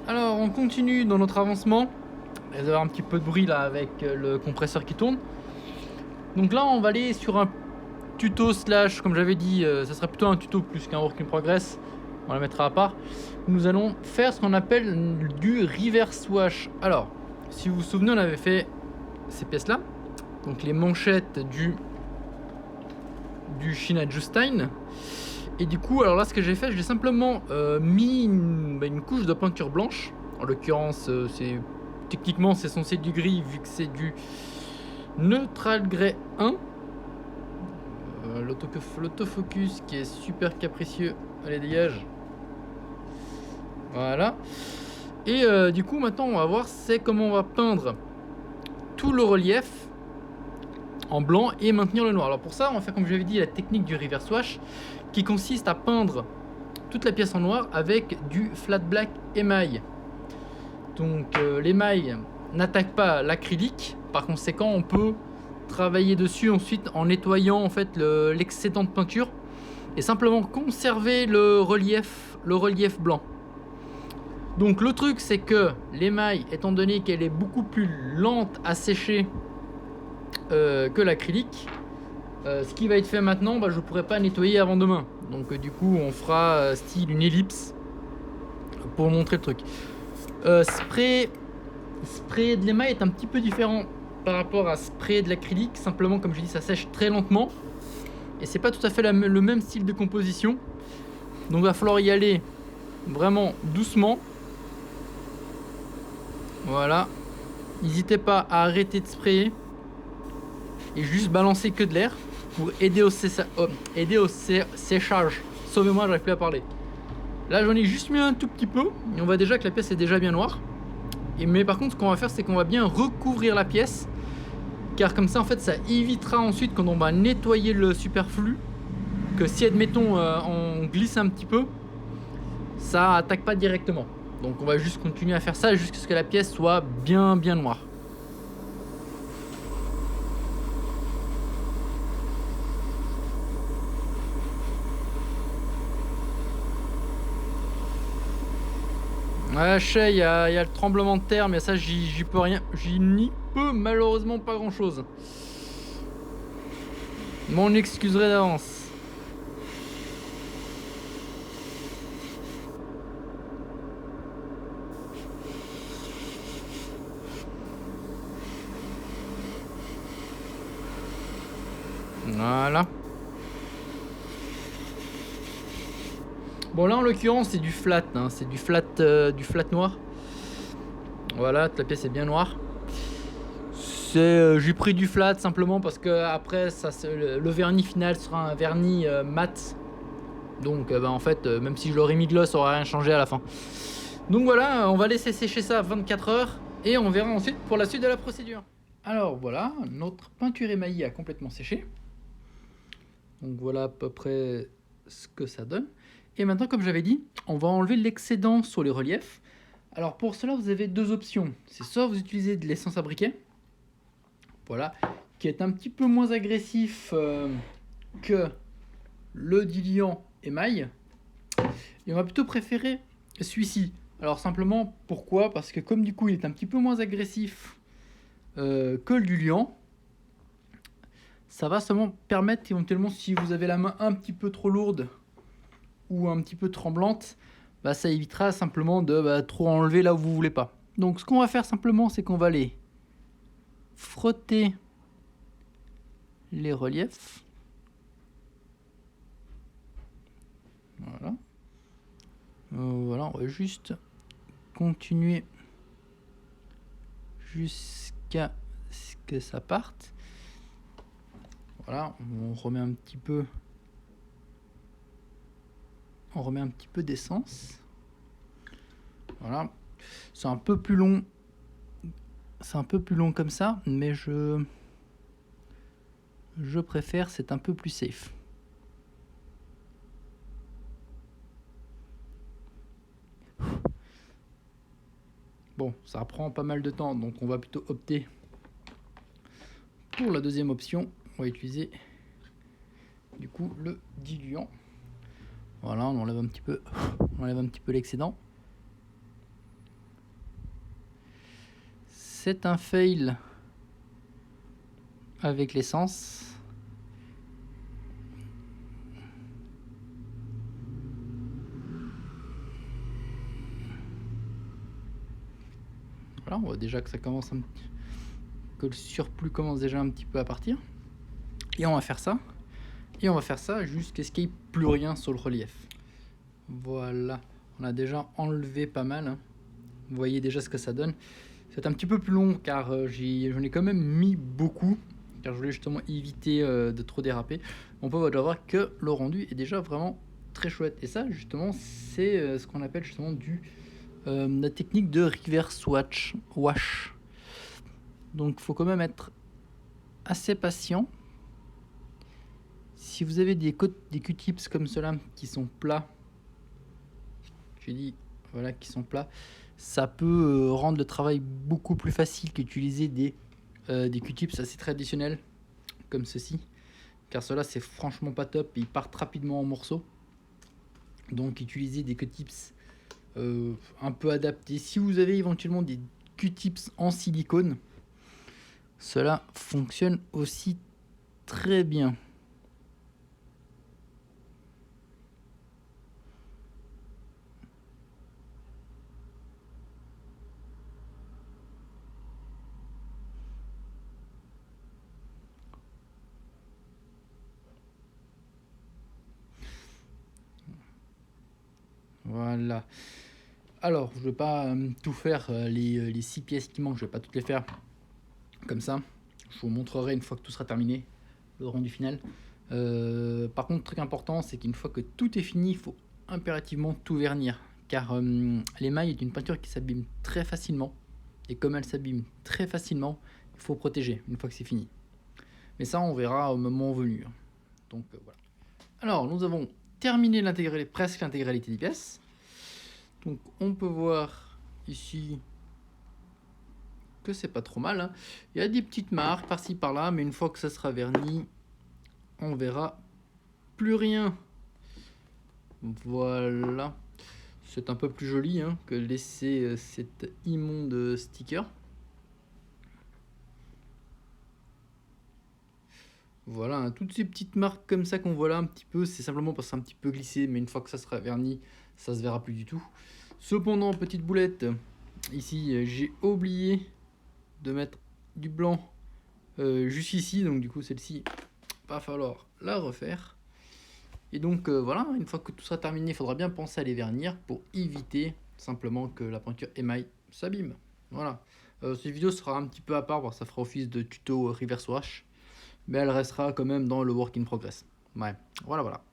Alors on continue dans notre avancement. Il va y avoir un petit peu de bruit là avec le compresseur qui tourne. Donc là on va aller sur un tuto slash, comme j'avais dit, ça sera plutôt un tuto plus qu'un work in progress. On la mettra à part. Nous allons faire ce qu'on appelle du reverse wash. Alors, si vous vous souvenez, on avait fait ces pièces là. Donc les manchettes du Shina Justein. Et du coup, alors là, ce que j'ai fait, j'ai simplement mis une couche de peinture blanche. En l'occurrence, techniquement, c'est censé être du gris vu que c'est du Neutral Grey 1. L'autofocus qui est super capricieux. Allez, dégage. Voilà. Et du coup, maintenant, on va voir c'est comment on va peindre tout le relief en blanc et maintenir le noir. Alors pour ça, on va faire, comme je l'avais dit, la technique du reverse wash qui consiste à peindre toute la pièce en noir avec du flat black émail. Donc l'émail n'attaque pas l'acrylique, par conséquent on peut travailler dessus ensuite en nettoyant en fait l'excédent de peinture et simplement conserver le relief blanc. Donc le truc c'est que l'émail, étant donné qu'elle est beaucoup plus lente à sécher que l'acrylique, ce qui va être fait maintenant, je ne pourrai pas nettoyer avant demain. Donc du coup on fera style une ellipse pour montrer le truc. Spray de l'émail est un petit peu différent par rapport à spray de l'acrylique. Simplement, comme je dis, ça sèche très lentement et c'est pas tout à fait le même style de composition. Donc il va falloir y aller vraiment doucement. Voilà. N'hésitez pas à arrêter de sprayer et juste balancer que de l'air pour aider au séchage. Sauvez-moi, j'arrive plus à parler. Là, j'en ai juste mis un tout petit peu et on voit déjà que la pièce est déjà bien noire. Mais par contre, ce qu'on va faire, c'est qu'on va bien recouvrir la pièce, car comme ça, en fait, ça évitera ensuite, quand on va nettoyer le superflu, que si, admettons, on glisse un petit peu, ça attaque pas directement. Donc on va juste continuer à faire ça jusqu'à ce que la pièce soit bien noire. Ouais, je sais, il y a le tremblement de terre, mais ça, j'y peux rien. J'y n'y peux malheureusement pas grand chose. M'en excuserai d'avance. Voilà. Bon là en l'occurrence c'est du flat, hein, c'est du flat noir. Voilà, toute la pièce est bien noire. J'ai pris du flat simplement parce que après ça, le vernis final sera un vernis mat. Donc en fait même si je l'aurais mis gloss, ça aurait rien changé à la fin. Donc voilà, on va laisser sécher ça 24 heures et on verra ensuite pour la suite de la procédure. Alors voilà, notre peinture émaillée a complètement séché. Donc voilà à peu près ce que ça donne. Et maintenant, comme j'avais dit, on va enlever l'excédent sur les reliefs. Alors pour cela, vous avez deux options. C'est soit vous utilisez de l'essence à briquet, voilà, qui est un petit peu moins agressif que le diluant émail. Et on va plutôt préférer celui-ci. Alors simplement, pourquoi? Parce que comme du coup, il est un petit peu moins agressif que le diluant, ça va seulement permettre éventuellement, si vous avez la main un petit peu trop lourde ou un petit peu tremblante, ça évitera simplement de trop enlever là où vous voulez pas. Donc ce qu'on va faire simplement, c'est qu'on va aller frotter les reliefs. Voilà. Voilà, on va juste continuer jusqu'à ce que ça parte. Voilà, on remet un petit peu. On remet un petit peu d'essence. Voilà. C'est un peu plus long. C'est un peu plus long comme ça, mais je préfère, c'est un peu plus safe. Bon, ça prend pas mal de temps, donc on va plutôt opter pour la deuxième option. On va utiliser du coup le diluant. Voilà, on enlève un petit peu l'excédent. c'est un fail avec l'essence. Voilà, on voit déjà que ça commence que le surplus commence déjà un petit peu à partir. Et on va faire ça. Et on va faire ça jusqu'à ce qu'il n'y ait plus rien sur le relief. Voilà, on a déjà enlevé pas mal. Hein. Vous voyez déjà ce que ça donne. C'est un petit peu plus long car j'en ai quand même mis beaucoup. Car je voulais justement éviter de trop déraper. On peut voir que le rendu est déjà vraiment très chouette. Et ça justement c'est ce qu'on appelle justement la technique de reverse wash. Donc il faut quand même être assez patient. Si vous avez des Q-tips comme cela qui sont plats, j'ai dit voilà, qui sont plats, ça peut rendre le travail beaucoup plus facile qu'utiliser des Q-tips assez traditionnels comme ceci, car cela c'est franchement pas top, ils partent rapidement en morceaux. Donc utilisez des Q-tips un peu adaptés. Si vous avez éventuellement des Q-tips en silicone, cela fonctionne aussi très bien. Voilà. Alors, je ne vais pas tout faire, les 6 pièces qui manquent, je ne vais pas toutes les faire comme ça. Je vous montrerai une fois que tout sera terminé, le rendu final. Par contre, truc important, c'est qu'une fois que tout est fini, il faut impérativement tout vernir. Car l'émail est une peinture qui s'abîme très facilement. Et comme elle s'abîme très facilement, il faut protéger une fois que c'est fini. Mais ça, on verra au moment venu. Donc voilà. Alors, nous avons terminé presque l'intégralité des pièces. Donc on peut voir ici que c'est pas trop mal. Hein. Il y a des petites marques par-ci par-là, mais une fois que ça sera verni, on verra plus rien. Voilà. C'est un peu plus joli hein, que laisser cet immonde sticker. Voilà, hein, toutes ces petites marques comme ça qu'on voit là un petit peu, c'est simplement parce que c'est un petit peu glissé, mais une fois que ça sera verni, ça se verra plus du tout. Cependant, petite boulette, ici j'ai oublié de mettre du blanc juste ici, donc du coup celle-ci, va falloir la refaire. Et donc voilà, une fois que tout sera terminé, il faudra bien penser à les vernir pour éviter simplement que la peinture émail s'abîme. Voilà, cette vidéo sera un petit peu à part, ça fera office de tuto reverse wash. Mais elle restera quand même dans le work in progress. Ouais, voilà.